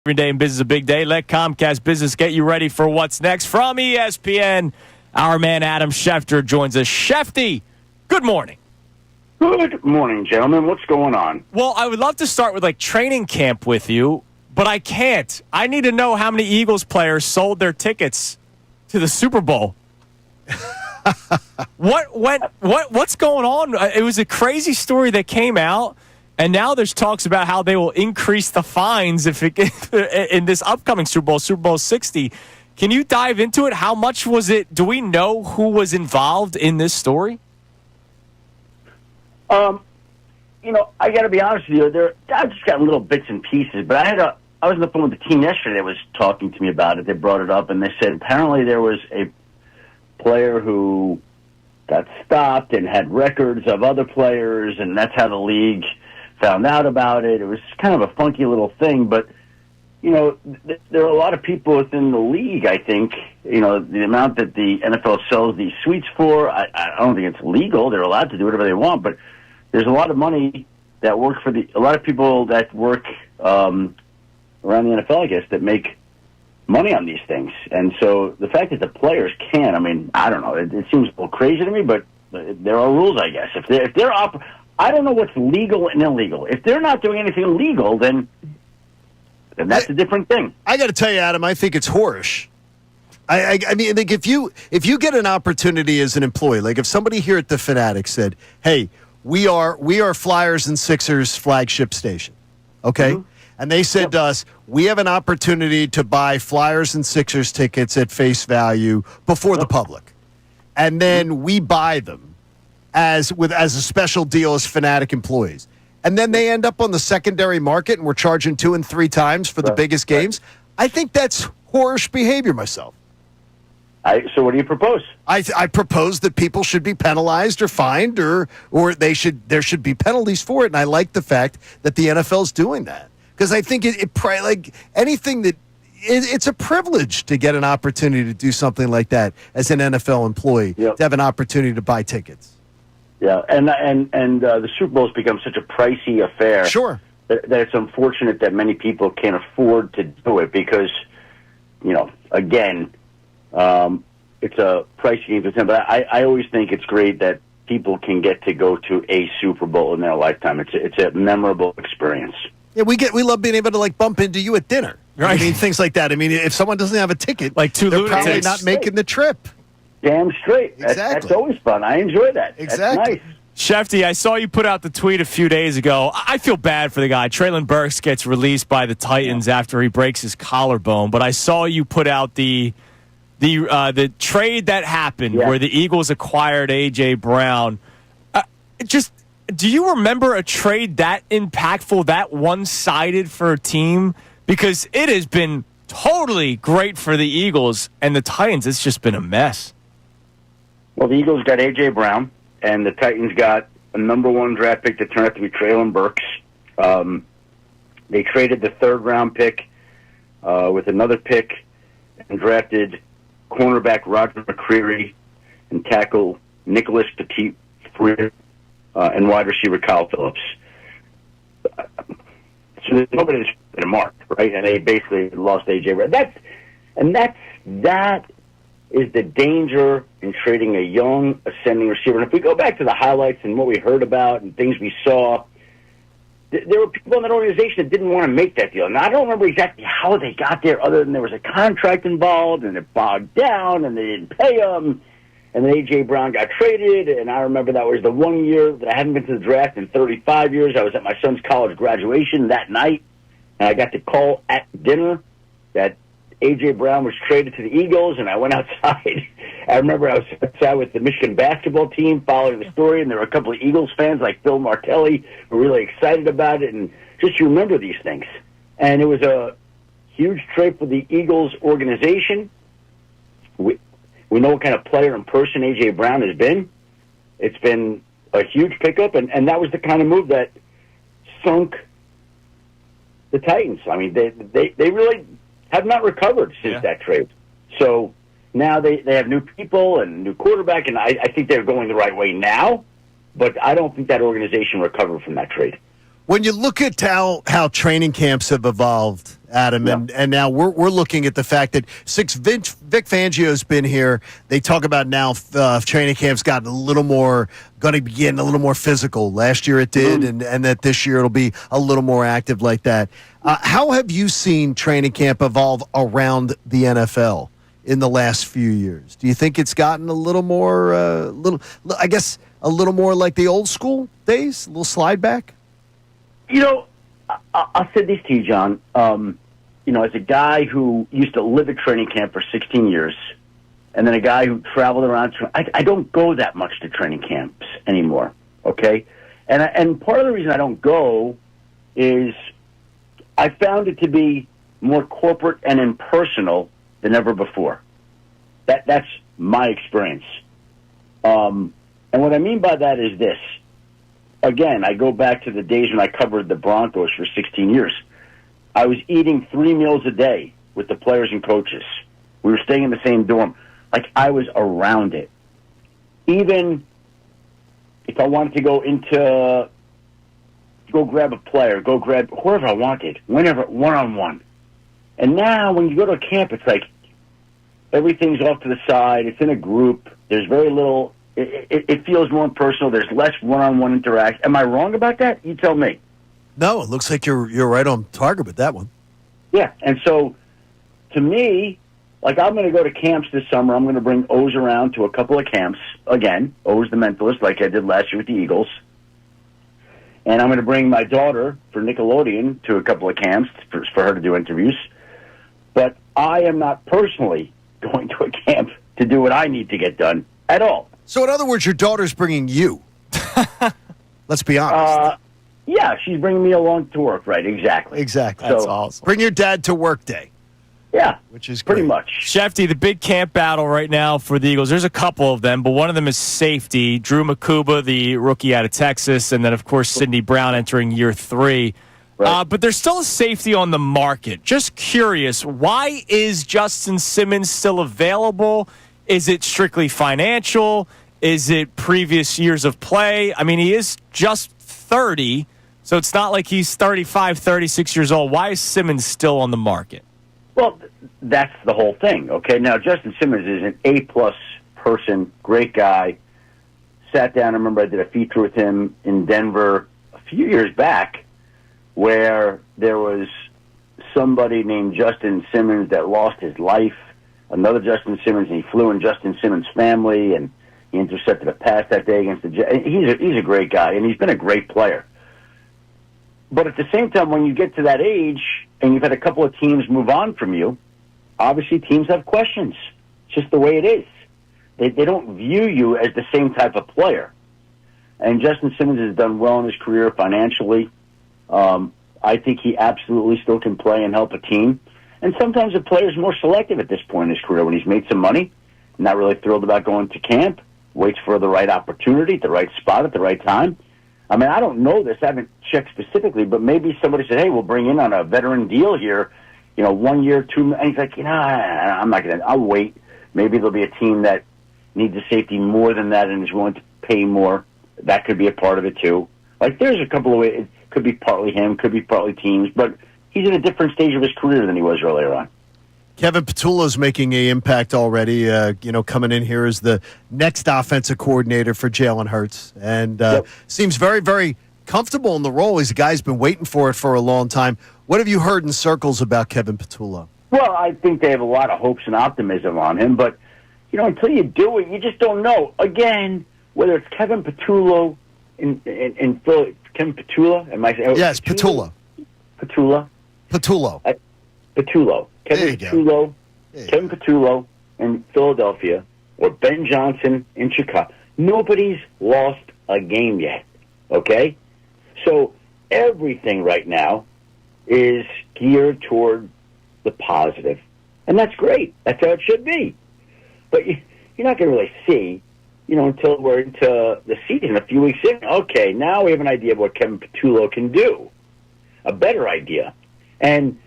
Every day in business is a big day. Let Comcast Business get you ready for what's next. From ESPN, our man Adam Schefter joins us. Shefty, good morning. Good morning, gentlemen. What's going on? Well, I would love to start with training camp with you, but I can't. I need to know how many Eagles players sold their tickets to the Super Bowl. What's going on? It was a crazy story that came out. And now there's talks about how they will increase the fines if it in this upcoming Super Bowl 60. Can you dive into it? How much was it? Do we know who was involved in this story? I got to be honest with you. I just got little bits and pieces, but I was on the phone with the team yesterday that was talking to me about it. They brought it up, and they said apparently there was a player who got stopped and had records of other players, and that's how the league found out about it. It was kind of a funky little thing, but, there are a lot of people within the league, I think, the amount that the NFL sells these suites for, I don't think it's legal. They're allowed to do whatever they want, but there's a lot of money that work for a lot of people that work around the NFL, I guess, that make money on these things. And so the fact that the players can, I don't know, it seems a little crazy to me, but there are rules, I guess. If they're I don't know what's legal and illegal. If they're not doing anything illegal, then that's a different thing. I got to tell you, Adam, I think it's whorish. I think if you get an opportunity as an employee, like if somebody here at the Fanatic said, "Hey, we are Flyers and Sixers flagship station," okay, mm-hmm. And they said to us, "We have an opportunity to buy Flyers and Sixers tickets at face value before the public, and then we buy them as a special deal as Fanatic employees. And then they end up on the secondary market and we're charging 2 and 3 times for the biggest games." I think that's whorish behavior myself. So what do you propose? I propose that people should be penalized or fined or there should be penalties for it. And I like the fact that the NFL is doing that. Because I think anything that it's a privilege to get an opportunity to do something like that as an NFL employee, to have an opportunity to buy tickets. Yeah, and the Super Bowl has become such a pricey affair. Sure. That it's unfortunate that many people can't afford to do it because, again, it's a pricey game to attend. But I always think it's great that people can get to go to a Super Bowl in their lifetime. It's a memorable experience. Yeah, we love being able to bump into you at dinner. Right. Things like that. If someone doesn't have a ticket, like two they're probably not making the trip. Damn straight. Exactly. That's always fun. I enjoy that. Exactly. That's nice. Shefty, I saw you put out the tweet a few days ago. I feel bad for the guy. Traylon Burks gets released by the Titans after he breaks his collarbone. But I saw you put out the trade that happened where the Eagles acquired A.J. Brown. Do you remember a trade that impactful, that one-sided for a team? Because it has been totally great for the Eagles, and the Titans, it's just been a mess. Well, the Eagles got A.J. Brown, and the Titans got a number 1 draft pick that turned out to be Traylon Burks. They traded the 3rd-round pick with another pick and drafted cornerback Roger McCreary and tackle Nicholas Petit-Frere and wide receiver Kyle Phillips. So there's nobody that's in a mark, right? And they basically lost A.J. Brown. That is the danger in trading a young, ascending receiver. And if we go back to the highlights and what we heard about and things we saw, there were people in that organization that didn't want to make that deal. Now, I don't remember exactly how they got there other than there was a contract involved and it bogged down and they didn't pay him. And then A.J. Brown got traded, and I remember that was the 1 year that I hadn't been to the draft in 35 years. I was at my son's college graduation that night, and I got the call at dinner that A.J. Brown was traded to the Eagles, and I went outside. I remember I was outside with the Michigan basketball team following the story, and there were a couple of Eagles fans like Phil Martelli who were really excited about it, and just you remember these things. And it was a huge trade for the Eagles organization. We know what kind of player and person A.J. Brown has been. It's been a huge pickup, and that was the kind of move that sunk the Titans. They really have not recovered since that trade. So now they have new people and new quarterback, and I think they're going the right way now, but I don't think that organization recovered from that trade. When you look at how training camps have evolved, Adam, and now we're looking at the fact that since Vic Fangio's been here, they talk about now training camp's gotten a little more, going to be getting a little more physical. Last year it did, and that this year it'll be a little more active like that. How have you seen training camp evolve around the NFL in the last few years? Do you think it's gotten a little more, a little more like the old school days, a little slide back? I'll say this to you, John. As a guy who used to live at training camp for 16 years, and then a guy who traveled around, I don't go that much to training camps anymore, okay? And part of the reason I don't go is I found it to be more corporate and impersonal than ever before. That's my experience. And what I mean by that is this. Again, I go back to the days when I covered the Broncos for 16 years. I was eating 3 meals a day with the players and coaches. We were staying in the same dorm. Like, I was around it. Even if I wanted to go grab a player, go grab whoever I wanted, whenever, one-on-one. And now when you go to a camp, it's like everything's off to the side. It's in a group. There's very little... It feels more impersonal. There's less one-on-one interaction. Am I wrong about that? You tell me. No, it looks like you're right on target with that one. Yeah, and so to me, like, I'm going to go to camps this summer. I'm going to bring O's around to a couple of camps. Again, O's the mentalist, like I did last year with the Eagles. And I'm going to bring my daughter for Nickelodeon to a couple of camps for her to do interviews. But I am not personally going to a camp to do what I need to get done at all. So, in other words, your daughter's bringing you. Let's be honest. Yeah, she's bringing me along to work, right? Exactly. That's awesome. Bring your dad to work day. Yeah, which is pretty great. much. Shefty, the big camp battle right now for the Eagles, there's a couple of them, but one of them is safety. Drew Makuba, the rookie out of Texas, and then, of course, Sidney Brown entering year 3. Right. But there's still a safety on the market. Just curious, why is Justin Simmons still available? Is it strictly financial? Is it previous years of play? I mean, he is just 30, so it's not like he's 35, 36 years old. Why is Simmons still on the market? Well, that's the whole thing, okay? Now, Justin Simmons is an A-plus person, great guy. Sat down, I remember I did a feature with him in Denver a few years back where there was somebody named Justin Simmons that lost his life, another Justin Simmons, and he flew in Justin Simmons' family, and he intercepted a pass that day against the Jets. He's a great guy, and he's been a great player. But at the same time, when you get to that age and you've had a couple of teams move on from you, obviously teams have questions. It's just the way it is. They don't view you as the same type of player. And Justin Simmons has done well in his career financially. I think he absolutely still can play and help a team. And sometimes a player's more selective at this point in his career when he's made some money, not really thrilled about going to camp, waits for the right opportunity, the right spot at the right time. I mean, I don't know this. I haven't checked specifically, but maybe somebody said, hey, we'll bring in on a veteran deal here, 1 year, 2, and he's like, I'm not going to, I'll wait. Maybe there'll be a team that needs a safety more than that and is willing to pay more. That could be a part of it, too. Like, there's a couple of ways. It could be partly him, could be partly teams, but he's in a different stage of his career than he was earlier on. Kevin Petullo's making an impact already, coming in here as the next offensive coordinator for Jalen Hurts. And seems very, very comfortable in the role. He's a guy who's been waiting for it for a long time. What have you heard in circles about Kevin Petullo? Well, I think they have a lot of hopes and optimism on him, but, until you do it, you just don't know. Again, whether it's Kevin Petullo in Philly, Kevin Petullo? Am I saying? Yes, Petullo. Petullo. Petullo. Kevin Petullo. Kevin Petullo in Philadelphia, or Ben Johnson in Chicago. Nobody's lost a game yet, okay? So everything right now is geared toward the positive. And that's great. That's how it should be. But you're not going to really see, until we're into the season a few weeks in. Okay, now we have an idea of what Kevin Petullo can do. A better idea. And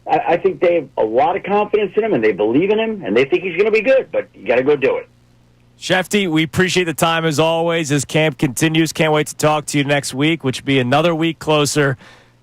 I think they have a lot of confidence in him, and they believe in him, and they think he's going to be good, but you got to go do it. Shefty, we appreciate the time as always as camp continues. Can't wait to talk to you next week, which will be another week closer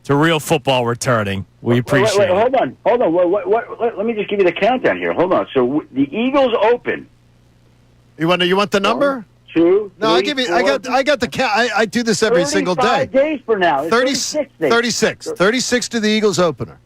to real football returning. We appreciate it. Hold on. Let me just give you the countdown here. Hold on. So the Eagles open. You want the number? 2, No, I'll give you. I got the count. I do this every single day. 35 days for now. It's 36 days. 36 to the Eagles opener.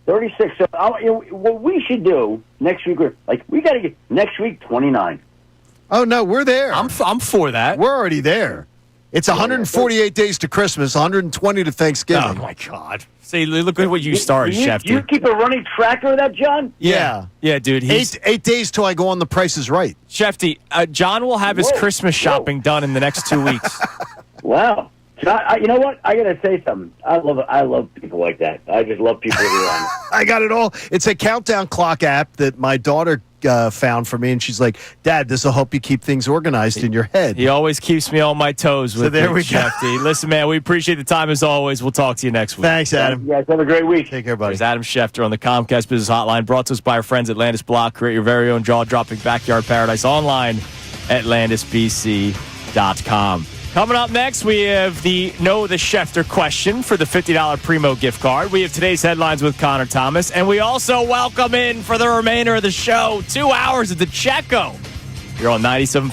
36. So what we should do next week, we got to get next week 29. Oh no, we're there. I'm for that. We're already there. It's 148 days to Christmas, 120 to Thanksgiving. Oh my God! See, look at what you started, Shefty. You keep a running tracker of that, John? Yeah, dude. Eight days till I go on The Price is Right. Shefty, John will have his Christmas shopping done in the next 2 weeks. Wow. You know what? I got to say something. I love people like that. I just love people who are on it. I got it all. It's a countdown clock app that my daughter found for me, and she's like, Dad, this will help you keep things organized in your head. He always keeps me on my toes with there we go. Shefty. Listen, man, we appreciate the time as always. We'll talk to you next week. Thanks, Adam. You guys have a great week. Take care, buddy. There's Adam Schefter on the Comcast Business Hotline, brought to us by our friends at Landis Block. Create your very own jaw-dropping backyard paradise online at landisbc.com. Coming up next, we have the Know the Schefter question for the $50 Primo gift card. We have today's headlines with Connor Thomas, and we also welcome in for the remainder of the show 2 hours of the Checo. You're on 97.5.